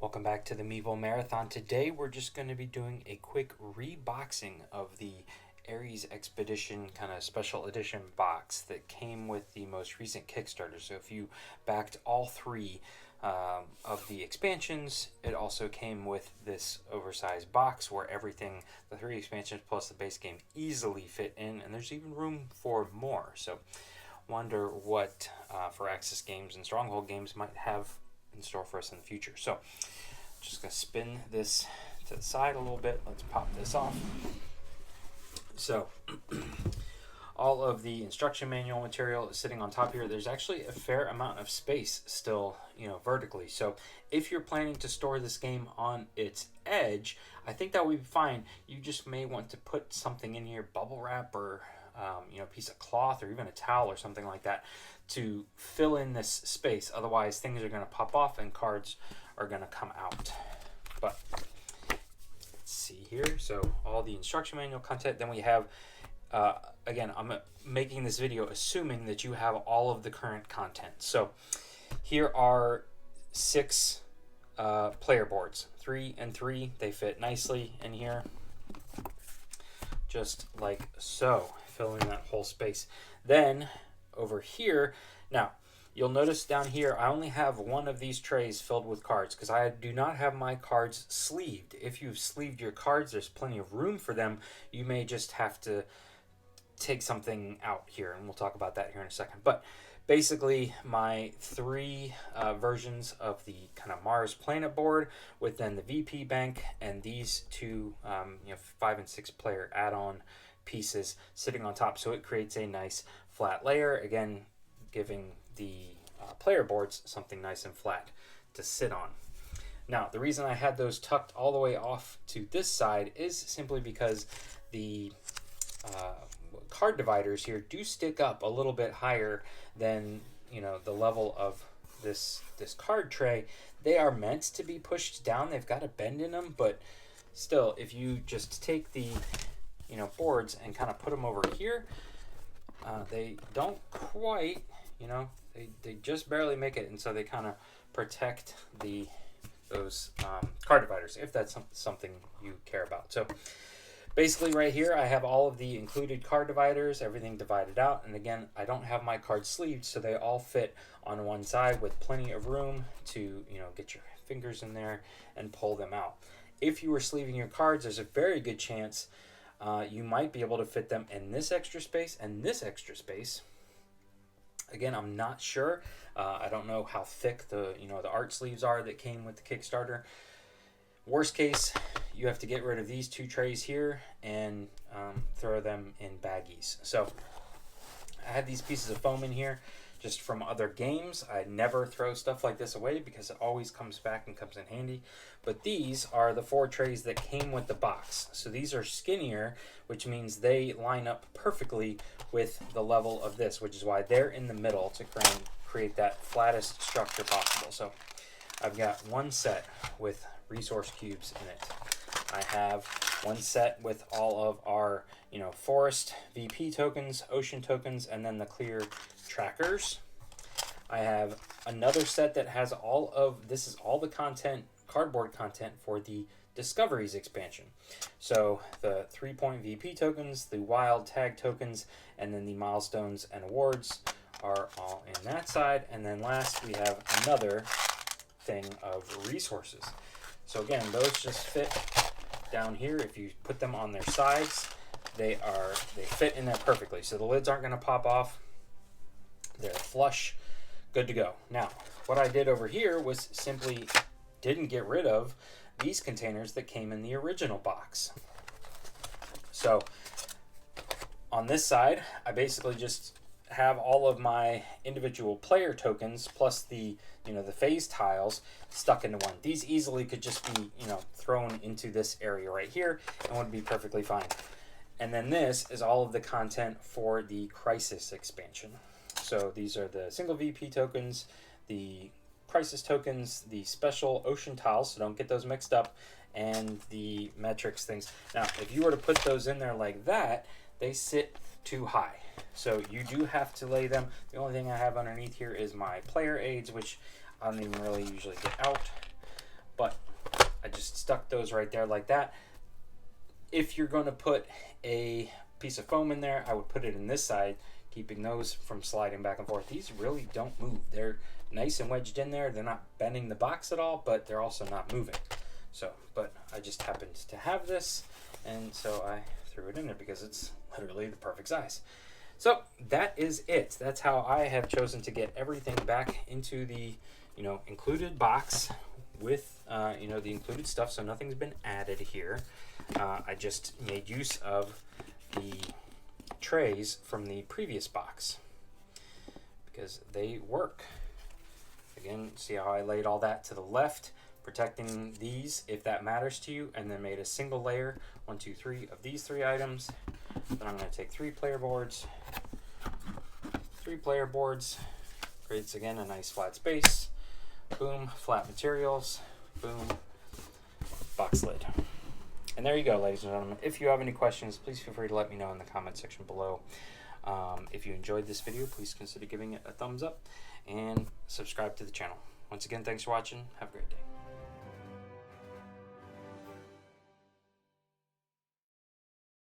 Welcome back to the Meeple Marathon. Today we're just going to be doing a quick reboxing of the Ares Expedition kind of special edition box that came with the most recent Kickstarter. So if you backed all three of the expansions, it also came with this oversized box where everything, the three expansions plus the base game, easily fit in, and there's even room for more. So wonder what for Axis Games and Stronghold Games might have in store for us in the future. So just gonna spin this to the side a little bit. Let's pop this off. So all of the instruction manual material is sitting on top here. There's actually a fair amount of space still, vertically. So if you're planning to store this game on its edge, I think that would be fine. You just may want to put something in here, bubble wrap or a piece of cloth or even a towel or something like that to fill in this space. Otherwise, things are going to pop off and cards are going to come out. But let's see here. So all the instruction manual content. Then we have, again, I'm making this video assuming that you have all of the current content. So here are 6 player boards, 3 and 3. They fit nicely in here, just like so, filling that whole space. Then over here, now you'll notice down here I only have one of these trays filled with cards because I do not have my cards sleeved. If you've sleeved your cards, there's plenty of room for them. You may just have to take something out here, and we'll talk about that here in a second. But basically my 3 versions of the kind of Mars Planet board with then the VP bank and these 2 5 and 6 player add-on pieces sitting on top, so it creates a nice flat layer, again giving the player boards something nice and flat to sit on. Now the reason I had those tucked all the way off to this side is simply because the card dividers here do stick up a little bit higher than the level of this card tray. They are meant to be pushed down. They've got a bend in them, but still, if you just take the boards and kind of put them over here, they don't quite, they just barely make it, and so they kind of protect those card dividers, if that's something you care about. So basically right here I have all of the included card dividers, everything divided out, and again I don't have my cards sleeved, so they all fit on one side with plenty of room to get your fingers in there and pull them out. If you were sleeving your cards, there's a very good chance you might be able to fit them in this extra space and this extra space. Again, I'm not sure. I don't know how thick the art sleeves are that came with the Kickstarter. Worst case, you have to get rid of these 2 trays here and throw them in baggies. So I had these pieces of foam in here just from other games. I never throw stuff like this away because it always comes back and comes in handy. But these are the 4 trays that came with the box. So these are skinnier, which means they line up perfectly with the level of this, which is why they're in the middle to create that flattest structure possible. So I've got one set with resource cubes in it. I have one set with all of our forest VP tokens, ocean tokens, and then the clear trackers. I have another set that has all the content, cardboard content for the Discoveries expansion. So the 3-point VP tokens, the wild tag tokens, and then the milestones and awards are all in that side. And then last we have another thing of resources. So again, those just fit down here. If you put them on their sides, they fit in there perfectly. So the lids aren't going to pop off. They're flush, good to go. Now, what I did over here was simply didn't get rid of these containers that came in the original box. So on this side, I basically just have all of my individual player tokens plus the the phase tiles stuck into one. These easily could just be thrown into this area right here and would be perfectly fine. And then this is all of the content for the Crisis expansion. So these are the single VP tokens, the Crisis tokens, the special ocean tiles, so don't get those mixed up, and the metrics things. Now, if you were to put those in there like that, they sit too high. So you do have to lay them. The only thing I have underneath here is my player aids, which I don't even really usually get out. but I just stuck those right there like that. If you're going to put a piece of foam in there, I would put it in this side, keeping those from sliding back and forth. These really don't move. They're nice and wedged in there. They're not bending the box at all, but they're also not moving. So, but I just happened to have this, and so I threw it in there because it's literally the perfect size. So that is it. That's how I have chosen to get everything back into the, included box with, the included stuff. So nothing's been added here. I just made use of the trays from the previous box because they work. Again, see how I laid all that to the left, protecting these if that matters to you, and then made a single layer, 1, 2, 3 of these 3 items. Then I'm going to take 3 player boards, creates again a nice flat space, boom, flat materials, boom, box lid. And there you go, ladies and gentlemen. If you have any questions, please feel free to let me know in the comment section below. If you enjoyed this video, please consider giving it a thumbs up and subscribe to the channel. Once again, thanks for watching. Have a great day.